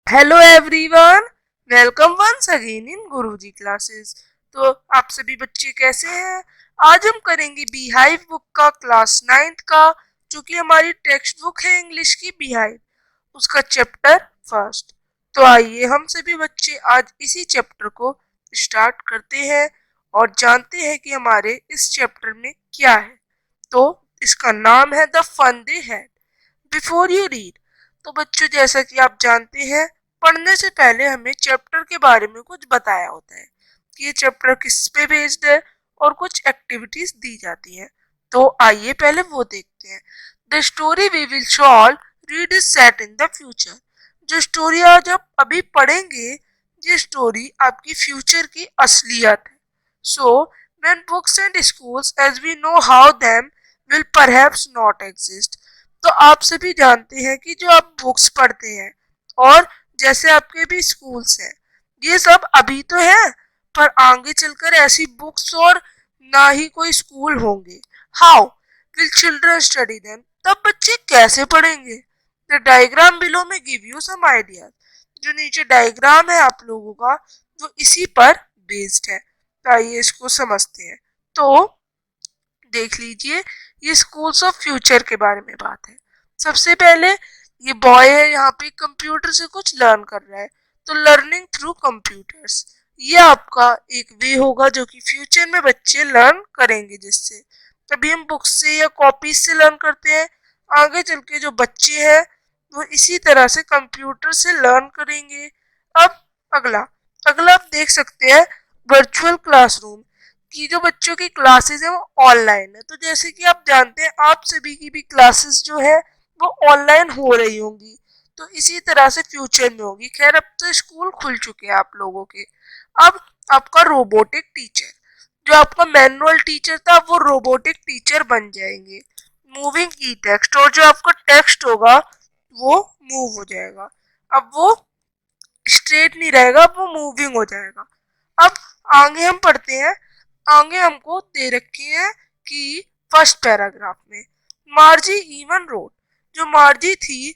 Hello everyone, welcome once again in Guruji classes. तो आप सभी बच्चे कैसे हैं? आज हम करेंगे बीहाइव बुक का क्लास 9th का, जो कि हमारी टेक्स्ट बुक है इंग्लिश की बीहाइव, उसका चैप्टर फर्स्ट। तो आइए हम सभी बच्चे आज इसी चैप्टर को स्टार्ट करते हैं और जानते हैं कि हमारे इस चैप्टर में क्या है। तो इसका नाम है the fun they had. Before you read, तो बच्चों जैसा कि आप जानते हैं, पढ़ने से पहले हमें चैप्टर के बारे में कुछ बताया होता है कि ये चैप्टर किस पे बेस्ड है और कुछ एक्टिविटीज दी जाती हैं। तो आइए पहले वो देखते हैं। The story we will shall read is set in the future. जो स्टोरी आज आप अभी पढ़ेंगे, ये स्टोरी आपकी फ्यूचर की असलियत है। सो when books and schools as we know how them will perhaps not exist, तो आप सभी जानते हैं कि जो आप बुक्स पढ़ते हैं और जैसे आपके भी स्कूल्स हैं, ये सब अभी तो है, पर आगे चलकर ऐसी बुक्स और ना ही कोई स्कूल होंगे। How will children study them, तब बच्चे कैसे पढ़ेंगे? द डायग्राम बिलो में गिव यू सम आइडियाज। जो नीचे डायग्राम है आप लोगों का, वो इसी पर बेस्ड है। तो आइए इसको समझते हैं। तो देख लीजिए, ये स्कूल्स ऑफ फ्यूचर के बारे में बात है। सबसे पहले ये बॉय है, यहाँ पे कंप्यूटर से कुछ लर्न कर रहा है, तो लर्निंग थ्रू कंप्यूटर्स, ये आपका एक वे होगा जो कि फ्यूचर में बच्चे लर्न करेंगे। जिससे कभी हम बुक से या कॉपीज से लर्न करते हैं, आगे चल के जो बच्चे हैं वो इसी तरह से कंप्यूटर से लर्न करेंगे। अब अगला अगला आप देख सकते हैं, वर्चुअल क्लासरूम की जो बच्चों की क्लासेस है वो ऑनलाइन है। तो जैसे कि आप जानते हैं, आप सभी की भी क्लासेस जो है वो ऑनलाइन हो रही होंगी, तो इसी तरह से फ्यूचर में होगी। खैर अब तो स्कूल खुल चुके हैं आप लोगों के। अब आपका रोबोटिक टीचर, जो आपका मैनुअल टीचर था वो रोबोटिक टीचर बन जाएंगे। मूविंग ई टेक्स्ट, और जो आपका टेक्स्ट होगा वो मूव हो जाएगा। अब वो स्ट्रेट नहीं रहेगा, अब वो मूविंग हो जाएगा। अब आगे हम पढ़ते हैं। आगे हमको दे रखी है कि फर्स्ट पैराग्राफ में मार्जी इवन रोड, जो मार्जी थी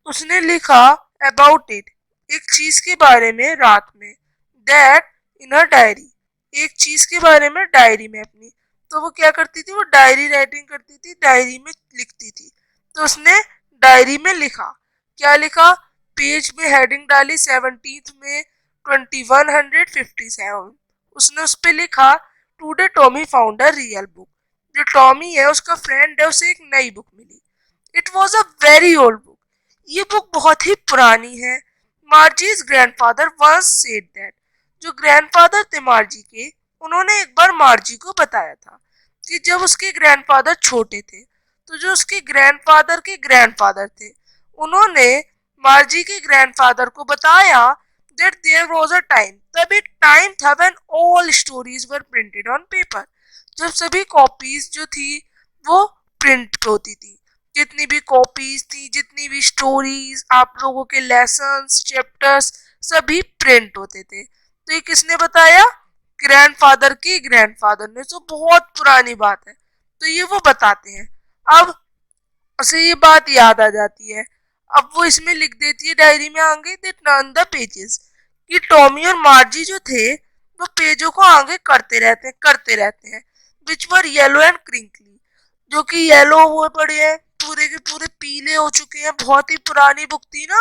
उसने लिखा अबाउट इट, एक चीज के बारे में रात में, दैट इन हर डायरी, एक चीज के बारे में डायरी में अपनी। तो वो क्या करती थी, वो डायरी राइटिंग करती थी, डायरी में लिखती थी। तो उसने डायरी में लिखा, क्या लिखा, पेज में हेडिंग डाली 17th में 2157, उसने उस पर लिखा today Tommy found a real book. जो टॉमी है उसका फ्रेंड है, उसे एक नई बुक मिली। It was a very old book, ये बुक बहुत ही पुरानी है। Margie's grandfather once said that, जो ग्रैंडफादर थे मार्जी के, उन्होंने एक बार मार्जी को बताया था कि जब उसके ग्रैंडफादर छोटे थे, तो जो उसके ग्रैंडफादर के ग्रैंडफादर थे, उन्होंने मार्जी के ग्रैंडफादर को बताया that there was a time, तब एक टाइम था when all stories were printed on paper, जब सभी कॉपीज जो थी वो प्रिंट पे होती थी। जितनी भी कॉपीज थी, जितनी भी स्टोरीज, आप लोगों के लेसन्स, चैप्टर्स, सभी प्रिंट होते थे। तो ये किसने बताया? ग्रैंडफादर के ग्रैंडफादर ने। तो बहुत पुरानी बात है, तो ये वो बताते हैं। अब उसे ये बात याद आ जाती है, अब वो इसमें लिख देती है डायरी में आगे, दे टर्न द पेजेस, कि टॉमी और मार्जी जो थे वो पेजों को आगे करते रहते हैं विच वर येलो एंड क्रिंकली, जो कि येलो हुए पड़े हैं, पूरे के पूरे पीले हो चुके हैं। बहुत ही पुरानी बुक थी ना,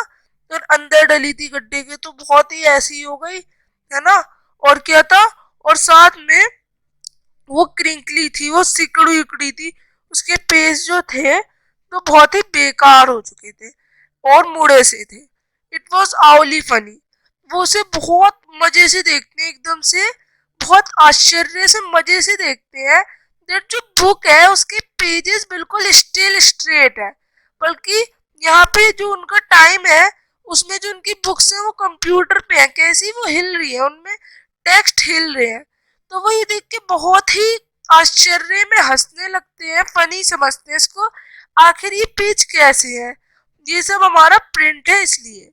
और अंदर डली थी गड्ढे के, तो बहुत ही ऐसी हो गई है ना। और क्या था, और साथ में वो क्रिंकली थी, वो सिकड़ी उकड़ी थी, उसके पेज जो थे तो बहुत ही बेकार हो चुके थे और मुड़े से थे। इट वॉज आउली फनी, वो उसे बहुत मजे से देखते हैं, एकदम से बहुत आश्चर्य से मजे से देखते हैं। दैट जो बुक है उसके पेजेस बिल्कुल स्टिल स्ट्रेट है, बल्कि यहाँ पे जो उनका टाइम है उसमें जो उनकी बुक्स है वो कंप्यूटर पे है, कैसी वो हिल रही है, उनमें टेक्स्ट हिल रहे हैं। तो वो ये देख के बहुत ही आश्चर्य में हंसने लगते हैं, फनी समझते हैं इसको, आखिर ये पेज कैसे है, ये सब हमारा प्रिंट है इसलिए।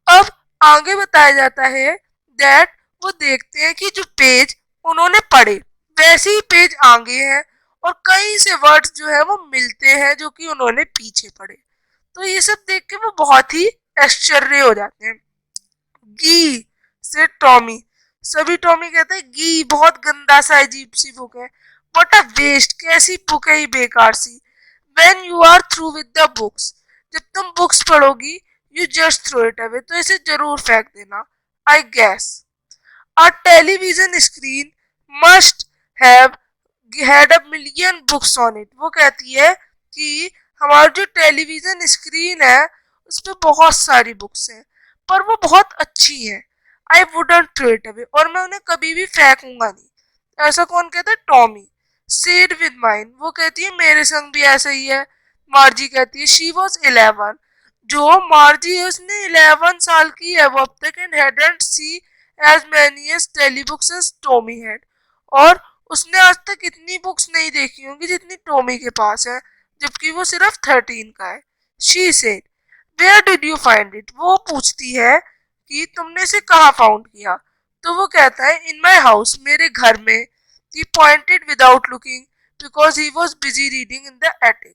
अब आगे बताया जाता है दैट वो देखते हैं कि जो पेज उन्होंने पढ़े वैसे ही पेज आगे हैं, और कई से वर्ड्स जो है वो मिलते हैं जो कि उन्होंने पीछे पढ़े। तो ये सब देख के वो बहुत ही आश्चर्य हो जाते हैं। गी से टॉमी। सभी टॉमी कहते हैं गी बहुत गंदा सा अजीब सी बुक है। व्हाट अ वेस्ट, कैसी बुक है ये बेकार सी। When you are through with the books, जब तुम बुक्स पढ़ोगी, you just throw it away, तो इसे जरूर फेंक देना। I guess a television screen must have had a million books on it. वो कहती है कि हमारा जो टेलीविजन स्क्रीन है उस पर बहुत सारी बुक्स हैं, पर वो बहुत अच्छी है। I wouldn't throw it away, और मैं उन्हें कभी भी फेंकूंगा नहीं। ऐसा कौन कहता है? टॉमी। सेड विद माइन, वो कहती है मेरे संग भी ऐसा ही है। मार्जी कहती है शी वॉज 11, जो मार्जी है उसने 11 साल की है वो अब तक, and hadn't see as many as tele books as Tommy had, और उसने आज तक इतनी बुक्स नहीं देखी होंगी जितनी टॉमी के पास है, जबकि वो सिर्फ 13 का है। She said where did you find it, वो पूछती है कि तुमने इसे कहाँ फाउंड किया। तो वो कहता है इन माई हाउस, मेरे घर में। He pointed without looking because he was busy reading in the attic.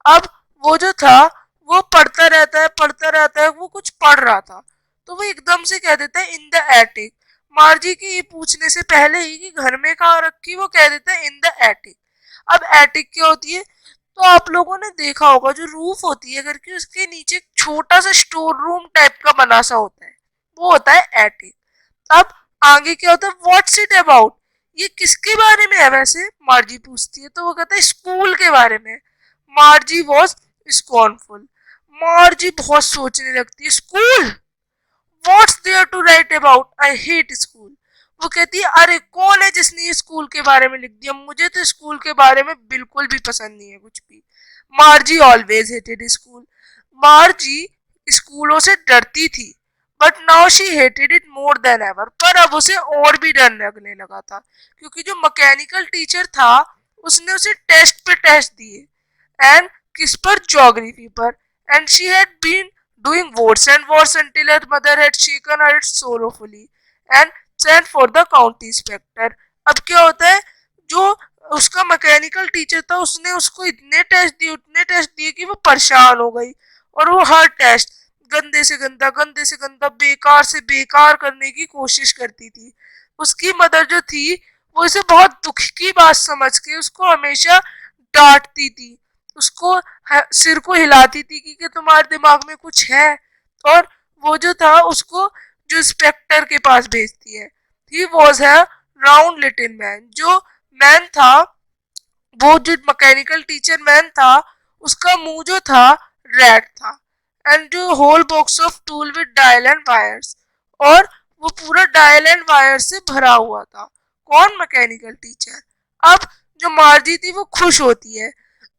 अब वो जो था वो पढ़ता रहता है, वो कुछ पढ़ रहा था, तो वो एकदम से कह देता है इन द एटिक। मार्जी के ये पूछने से पहले ही कि घर में कहाँ रखी, वो कह देता है इन द एटिक। अब एटिक क्या होती है? तो आप लोगों ने देखा होगा जो रूफ होती है घर की, उसके नीचे एक छोटा सा स्टोर रूम टाइप का बना सा होता है, वो होता है एटिक। अब आगे क्या होता है? व्हाट्स इट अबाउट, ये किसके बारे में है वैसे? मार्जी पूछती है, तो वो कहता है स्कूल के बारे में। मार्जी वॉज स्कॉर्नफुल, मार्जी बहुत सोचने लगती है। School, what's there to write about, I hate school. वो कहती है अरे कौन है जिसने ये स्कूल के बारे में लिख दिया, मुझे तो स्कूल के बारे में बिल्कुल भी पसंद नहीं है कुछ भी। मार्जी ऑलवेज हेटेड स्कूल, मार्जी स्कूलों से डरती थी, but now she hated it more than ever, पर अब उसे और भी डर लगने लगा था, क्योंकि जो मैकेनिकल टीचर था उसने उसे टेस्ट पे टेस्ट दिए, एंड किस पर? ज्योग्राफी पर, and she had been doing worse and worse until her mother had shaken her sorrowfully and sent for the county inspector. अब क्या होता है? जो उसका मैकेनिकल टीचर था उसने उसको इतने टेस्ट दिए कि वो परेशान हो गई, और वो हर टेस्ट गंदे से गंदा, बेकार से बेकार करने की कोशिश करती थी। उसकी मदर जो थी वो इसे बहुत दुख की बात समझ के उसको हमेशा डांटती थी, उसको सिर को हिलाती थी कि तुम्हारे दिमाग में कुछ है, और वो जो था उसको जो इंस्पेक्टर के पास भेजती है। ही वॉज है राउंड लिटिल मैन, जो मैन था, वो जो मैकेनिकल टीचर मैन था उसका मुंह जो था रेड था, एंड जो whole box of tool with dial and wires, और वो पूरा डायल एंड वायर से भरा हुआ था। कौन? Mechanical teacher. अब जो मार्जी थी वो खुश होती है,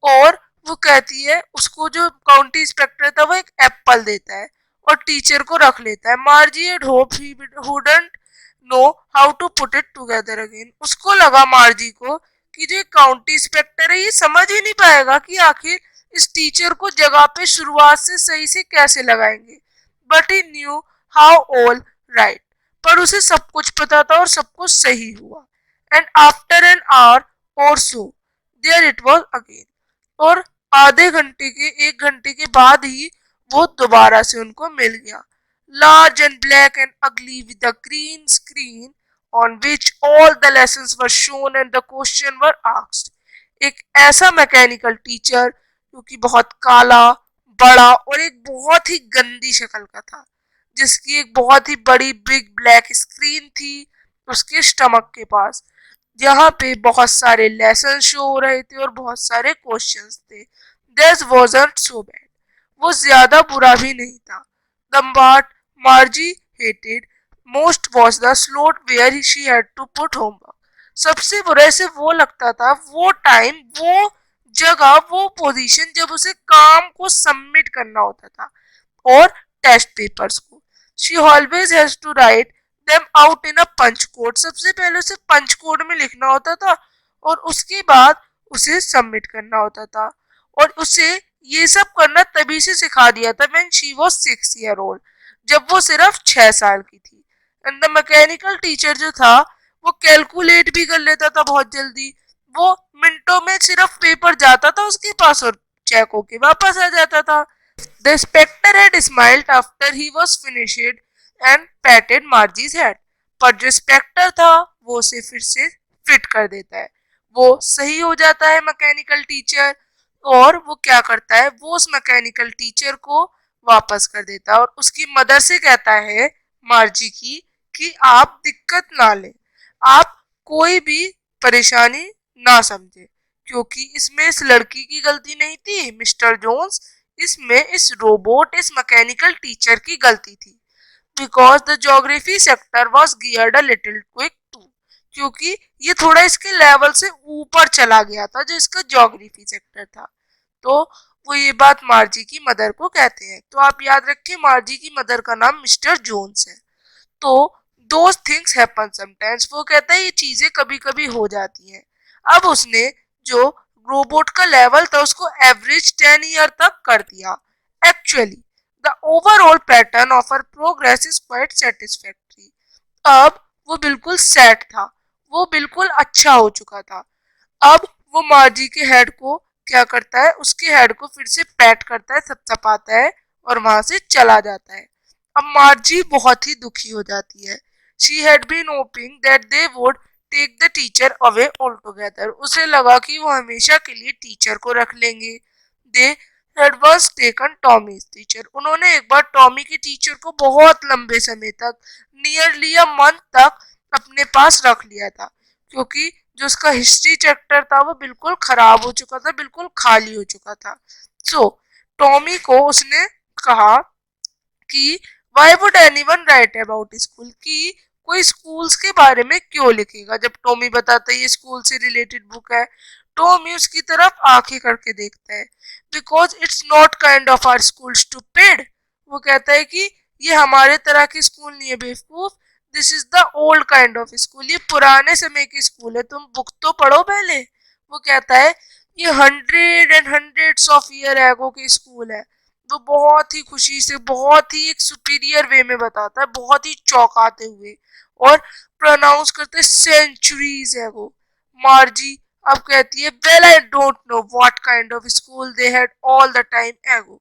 और वो कहती है, उसको जो काउंटी इंस्पेक्टर था वो एक एप्पल देता है और टीचर को रख लेता है। Margie had hope he wouldn't know how to put it together again, उसको लगा मार्जी को कि जो काउंटी इंस्पेक्टर है ये समझ ही नहीं पाएगा कि आखिर इस टीचर को जगह पे शुरुआत से सही से कैसे लगाएंगे। But he knew how all right, पर उसे सब कुछ पता था और सब कुछ सही हुआ। And after an hour or so there it was again, और आधे घंटे के 1 घंटे के बाद ही वो दोबारा से उनको मिल गया। लार्ज एंड ब्लैक एंड अगली with a green screen on which all the lessons were shown and the question were asked. एक ऐसा मैकेनिकल टीचर जो कि बहुत काला, बड़ा और एक बहुत ही गंदी शक्ल का था, जिसकी एक बहुत ही बड़ी बिग ब्लैक स्क्रीन थी उसके स्टमक के पास, जहाँ पे बहुत सारे लेसन शो हो रहे थे और बहुत सारे क्वेश्चंस थे। दिस wasn't so bad, वो ज्यादा बुरा भी नहीं था। The part Margie hated most was the slot where she had to put homework. सबसे बुरा से वो लगता था वो टाइम, वो जगह, वो पोजीशन जब उसे काम को सबमिट करना होता था और टेस्ट पेपर्स को। She always has to write them out in a punch code, सबसे पहले उसे पंच कोड में लिखना होता था और उसके बाद उसे सबमिट करना होता था, और उसे ये सब करना तभी से सिखा दिया था when she was 6 year old, जब वो सिर्फ 6 साल की थी। एंड द मैकेनिकल टीचर जो था वो कैलकुलेट भी कर लेता था बहुत जल्दी, वो मिनटों में सिर्फ पेपर जाता था उसके पास और चेक होके वापस आ जाता था। The inspector had smiled after he was finished and patted Margie's head. पर जो स्पेक्टर था वो उसे फिर से फिट कर देता है। वो सही हो जाता है मैकेनिकल टीचर, और वो क्या करता है, वो उस मैकेनिकल टीचर को वापस कर देता है और उसकी मदर से कहता है मार्जी की कि आप दिक्कत ना लें, आप कोई भी परेशानी ना समझे, क्योंकि इसमें इस लड़की की गलती नहीं थी मिस्टर जोन्स, इसमें इस रोबोट, इस मैकेनिकल टीचर की गलती थी। Because the geography sector was geared a little quick too, क्योंकि ये थोड़ा इसके लेवल से ऊपर चला गया था जो इसका ज्योग्राफी सेक्टर था। तो वो ये बात मार्जी की मदर को कहते हैं। तो आप याद रखिए मार्जी की मदर का नाम मिस्टर जोन्स है। तो दोज थिंग्स हैपन समटाइम्स, वो कहता है ये चीजें कभी कभी हो जाती हैं। अब उसने जो रोबोट का लेवल था उसको एवरेज 10 ईयर तक कर दिया। Actually the overall pattern of our progress is quite satisfactory. अब वो बिल्कुल सेट था, वो बिल्कुल अच्छा हो चुका था। अब वो मार्जी के हेड को क्या करता है, उसके हेड को फिर से पैट करता है, थपथपाता है और वहां से चला जाता है। अब मार्जी बहुत ही दुखी हो जाती है। She had been hoping that they would take the teacher away all together. उसे लगा कि वो हमेशा के लिए टीचर को रख लेंगे। They had once taken Tommy's teacher. उन्होंने एक बार टॉमी के टीचर को बहुत लंबे समय तक, नियरली अ मंथ तक अपने पास रख लिया था, क्योंकि जो उसका हिस्ट्री चैप्टर था वो बिल्कुल खराब हो चुका था, बिल्कुल खाली हो चुका था। सो टॉमी को उसने कहा कि why would anyone right about school, कि कोई स्कूल्स के बारे में क्यों लिखेगा। जब टॉमी बताता है ये स्कूल से रिलेटेड बुक है, टॉमी उसकी तरफ आंखें करके देखता है। Because it's not kind of our school stupid. वो कहता है कि ये हमारे तरह की स्कूल नहीं है बेवकूफ, this is the old kind of school, ये पुराने समय की स्कूल है, तुम बुक तो पढ़ो पहले। वो कहता है ये hundred and hundreds of year ago की स्कूल है। वो बहुत ही खुशी से, बहुत ही एक सुपीरियर वे में बताता है, बहुत ही चौंकाते हुए, और प्रोनाउंस करते सेंचुरीज है वो। मार्जी अब कहती है well I don't know what kind of school they had all the time एगो।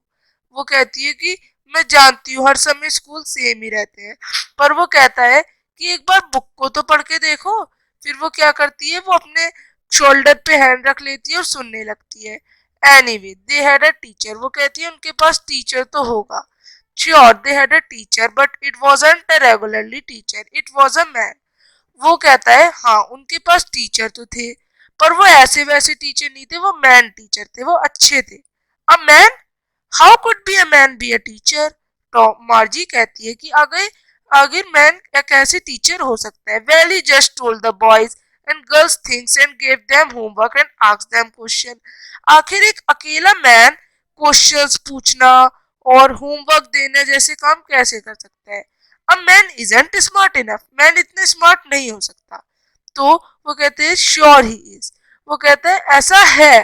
वो कहती है कि मैं जानती हूँ हर समय स्कूल सेम ही रहते हैं, पर वो कहता है कि एक बार बुक को तो पढ़ के देखो। फिर वो क्या करती है, वो अपने शोल्डर पे हैंड रख लेती है और सुनने लगती है। Anyway they had a teacher. वो कहती है उनके पास टीचर तो होगा। Sure they had a teacher but it wasn't a regularly teacher, it was a man. वो कहता है हाँ उनके पास टीचर तो थे, पर वो ऐसे वैसे टीचर नहीं थे, वो मैन टीचर थे, वो अच्छे थे। A man, how could be a man be a teacher. तो मार्जी कहती है कि अगर अगर मैन एक ऐसे टीचर हो सकता है। Well he just told the boys and girls things and gave them homework and asked them question. आखिर एक अकेला मैन क्वेश्चंस पूछना और होमवर्क देना जैसे काम कैसे कर सकता है। अब man isn't smart enough, man इतने स्मार्ट नहीं हो सकता। तो वो कहते हैं श्योर ही इज। वो कहता है ऐसा है,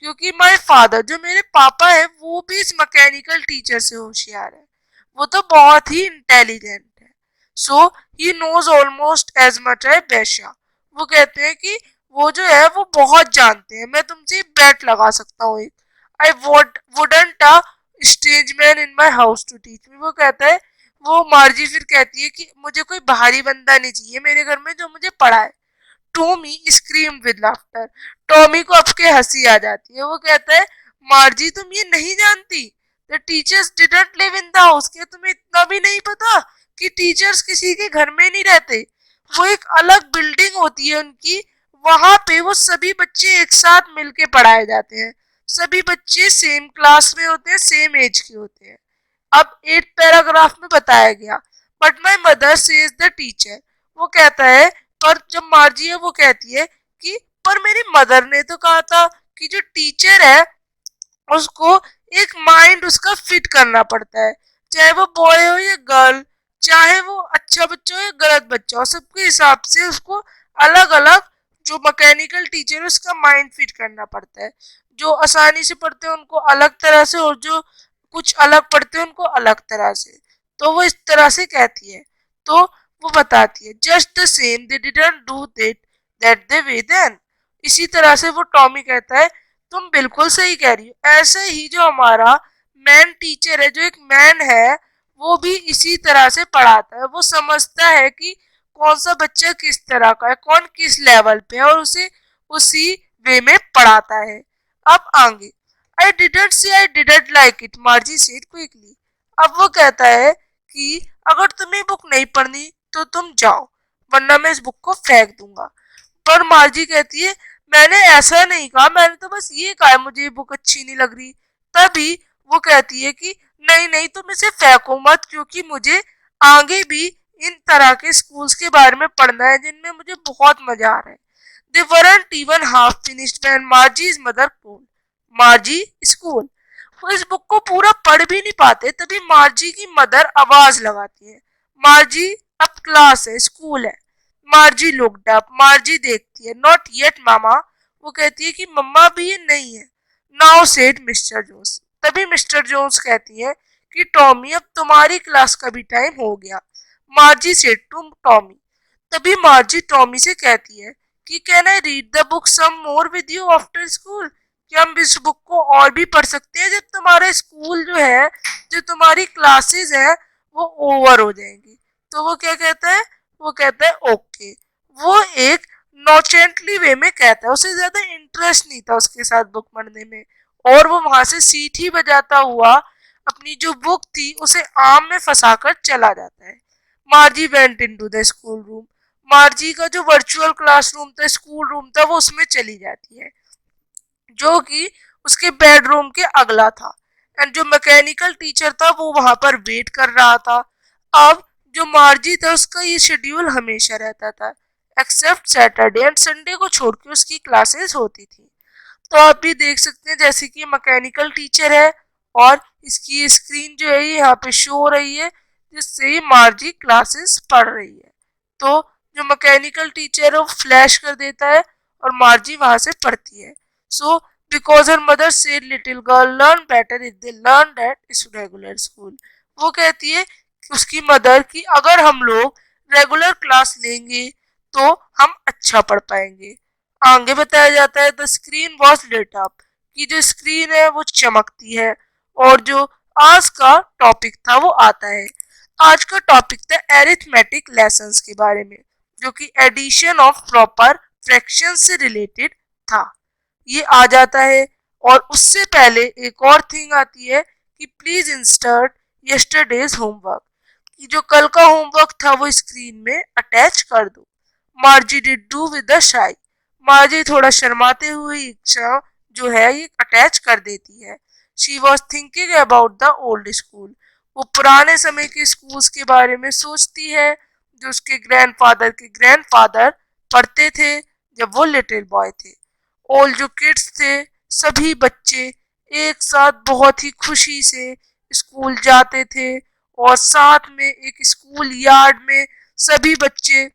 क्योंकि माय फादर, जो मेरे पापा है, वो भी इस मैकेनिकल टीचर से होशियार है। वो तो बहुत ही इंटेलिजेंट है। So he knows almost as much as बेशा। वो कहते हैं कि वो जो है वो बहुत जानते हैं, मैं तुमसे बेट लगा सकता हूँ। I wouldn't a stage man in my house to teach me. वो कहता है, वो मार्जी फिर कहती है कि मुझे कोई बाहरी बंदा नहीं चाहिए मेरे घर में जो मुझे पढ़ाए। Tommy scream with laughter. Tommy को अब के हंसी आ जाती है। वो कहता है मार्जी तुम ये नहीं जानती, the teachers didn't live in the house. क्या तुम्हें इतना भी नहीं पता कि टीचर्स किसी के घर में नहीं रहते, वो एक अलग बिल्डिंग होती है उनकी, वहां पे वो सभी बच्चे एक साथ मिलके पढ़ाए जाते हैं। सभी बच्चे सेम क्लास में होते हैं, सेम एज के होते हैं। अब 8 पैराग्राफ में बताया गया। But my mother says the teacher. वो कहता है, पर जब मार्जी है वो कहती है कि पर मेरी मदर ने तो कहा था कि जो टीचर है उसको एक माइंड उसका फिट करना पड़ता है, चाहे वो बॉय हो या गर्ल, चाहे वो अच्छा बच्चा हो या गलत बच्चा हो, सबके हिसाब से उसको अलग अलग, जो मैकेनिकल टीचर है उसका माइंड फिट करना पड़ता है। जो आसानी से पढ़ते हैं उनको अलग तरह से, और जो कुछ अलग पढ़ते हैं उनको अलग तरह से। तो वो इस तरह से कहती है। तो वो बताती है just the same they didn't do that the way then. इसी तरह से वो टॉमी कहता है तुम बिल्कुल सही कह रही हो, ऐसे ही जो हमारा मैन टीचर है, जो एक मैन है, वो भी इसी तरह से पढ़ाता है। वो समझता है कि कौन सा बच्चा किस तरह का है, कौन किस लेवल पे है, और उसे उसी वे में पढ़ाता है। अब आगे, I didn't say I didn't like it, मार्जी said quickly. अब वो कहता है कि अगर तुम्हें बुक नहीं पढ़नी तो तुम जाओ, वरना मैं इस बुक को फेंक दूंगा। पर मार्जी कहती है मैंने ऐसा नहीं कहा, मैंने तो बस ये कहा है मुझे ये बुक अच्छी नहीं लग रही। तभी वो कहती है कि नहीं नहीं, तुम इसे फेंको मत, क्योंकि मुझे आगे भी इन तरह के स्कूल्स के बारे में पढ़ना है जिनमें मुझे बहुत मजा आ रहा है। दे weren't even half finished when Margie's mother called. मार्जी school. वो इस बुक को पूरा पढ़ भी नहीं पाते, तभी मार्जी की मदर आवाज लगाती है, मार्जी अब क्लास है, स्कूल है। मार्जी लुक्ड अप, मार्जी देखती है, नॉट येट मामा। वो कहती है कि मम्मा भी ये नहीं है। Now said Mr Jones. तभी मिस्टर जोन्स कहती है कि टॉमी अब तुम्हारी क्लास का भी टाइम हो गया। Margie said to Tommy. तभी मार्जी टॉमी से कहती है कि can I read the book some more with you after school. क्या हम इस बुक को और भी पढ़ सकते हैं जब तुम्हारा स्कूल जो है, जो तुम्हारी क्लासेस है, वो ओवर हो जाएंगी। तो वो क्या कहता है, वो कहता है ओके। वो एक नॉचेंटली वे में कहता है, उसे ज्यादा इंटरेस्ट नहीं था उसके साथ बुक पढ़ने में, और वो वहां से सीटी बजाता हुआ अपनी जो बुक थी उसे आम में फंसाकर चला जाता है। मार्जी went into the school room. मार्जी का जो वर्चुअल क्लासरूम था, स्कूल रूम था, वो उसमें चली जाती है, जो कि उसके बेडरूम के अगला था। एंड जो मैकेनिकल टीचर था वो वहां पर वेट कर रहा था। अब जो मार्जी था उसका ये शेड्यूल हमेशा रहता था, एक्सेप्ट सैटरडे एंड संडे को छोड़ के उसकी क्लासेस होती थी। तो आप भी देख सकते हैं जैसे कि मैकेनिकल टीचर है, और इसकी स्क्रीन जो है ये यहाँ पे शो हो रही है, जिससे ये मार्जी क्लासेस पढ़ रही है। तो जो मैकेनिकल टीचर है वो फ्लैश कर देता है और मार्जी वहां से पढ़ती है। So because her mother said little girl learn better if they learn eight इस रेगुलर स्कूल। वो कहती है उसकी मदर कि अगर हम लोग रेगुलर क्लास लेंगे तो हम अच्छा पढ़ पाएंगे। आगे बताया जाता है the screen was lit up, कि जो स्क्रीन है वो चमकती है। और जो आज का टॉपिक था वो आता है। आज का टॉपिक था एरिथमेटिक लेसन्स के बारे में, जो कि एडिशन ऑफ प्रॉपर फ्रैक्शन से रिलेटेड था। ये आ जाता है, और उससे पहले एक और थिंग आती है कि प्लीज इंसर्ट यस्टरडेज होमवर्क, कि जो कल का होमवर्क था वो स्क्रीन में अटैच कर दो। मार्जी डिड डू विद द शाई। मार्जी थोड़ा शर्माते हुए इच्छा जो है ये अटैच कर देती है। She was thinking about the old school. वो पुराने समय के स्कूल्स के बारे में सोचती है जो उसके ग्रैंडफादर के ग्रैंडफादर पढ़ते थे जब वो लिटिल बॉय थे। ऑल जो किड्स थे, सभी बच्चे एक साथ बहुत ही खुशी से स्कूल जाते थे, और साथ में एक स्कूल यार्ड में सभी बच्चे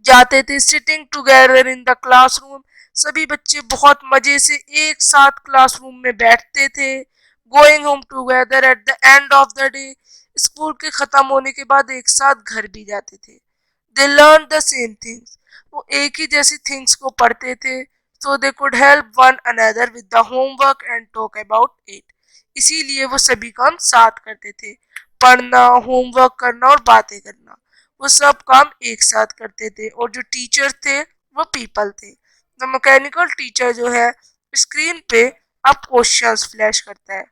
जाते थे, sitting together in the classroom. सभी बच्चे बहुत मजे से एक साथ क्लासरूम में बैठते थे। Going home together at the end of the day, school के खत्म होने के बाद एक साथ घर भी जाते थे। They learn the same things, वो एक ही जैसी थिंग्स को पढ़ते थे, so they could help one another with the homework and talk about it. इसीलिए वो सभी काम साथ करते थे, पढ़ना, होमवर्क करना और बातें करना, वो सब काम एक साथ करते थे। और जो टीचर थे वो पीपल थे। द मैकेनिकल टीचर जो है स्क्रीन पे अब क्वेश्चंस फ्लैश करता है।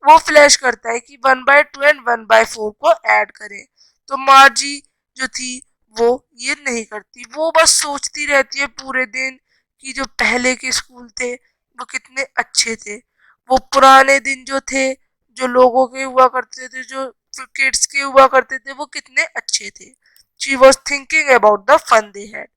वो फ्लैश करता है कि 1/2 एंड 1/4 को ऐड करें। तो मार्जी जो थी वो ये नहीं करती, वो बस सोचती रहती है पूरे दिन कि जो पहले के स्कूल थे वो कितने अच्छे थे। वो पुराने दिन जो थे, जो लोगों के हुआ करते थे, जो किड्स के हुआ करते थे, वो कितने अच्छे थे। She was thinking about the fun they had.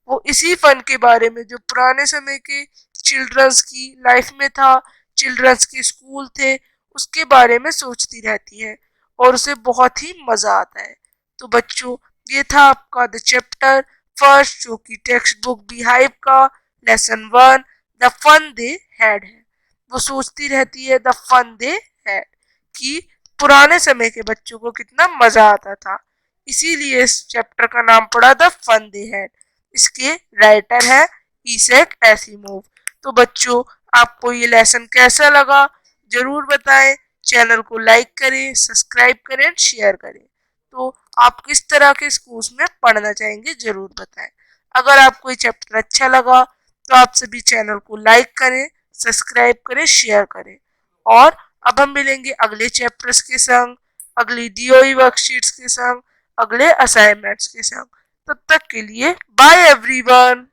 वो इसी फन के बारे में जो पुराने समय के चिल्ड्रंस की लाइफ में था, चिल्ड्रंस के स्कूल थे, उसके बारे में सोचती रहती है, और उसे बहुत ही मजा आता है। तो बच्चों, ये था आपका द चैप्टर फर्स्ट, जो कि टेक्स्ट बुक बिहाइव का lesson 1 the fun they had है। वो सोचती रहती है द फन दे हैड, कि पुराने समय के बच्चों को कितना मजा आता था, इसीलिए इस चैप्टर का नाम पड़ा द फन दे हैड। इसके राइटर है ईसैक एसिमोव। तो बच्चों, आपको ये लेसन कैसा लगा जरूर बताएं। चैनल को लाइक करें, सब्सक्राइब करें, शेयर करें। तो आप किस तरह के स्कूल्स में पढ़ना चाहेंगे जरूर बताएं। अगर आपको ये चैप्टर अच्छा लगा तो आप सभी चैनल को लाइक करें, सब्सक्राइब करें, शेयर करें। और अब हम मिलेंगे अगले चैप्टर्स के संग, अगली डीओई वर्कशीट्स के संग, अगले असाइनमेंट्स के संग। तब तक के लिए बाय एवरीवन।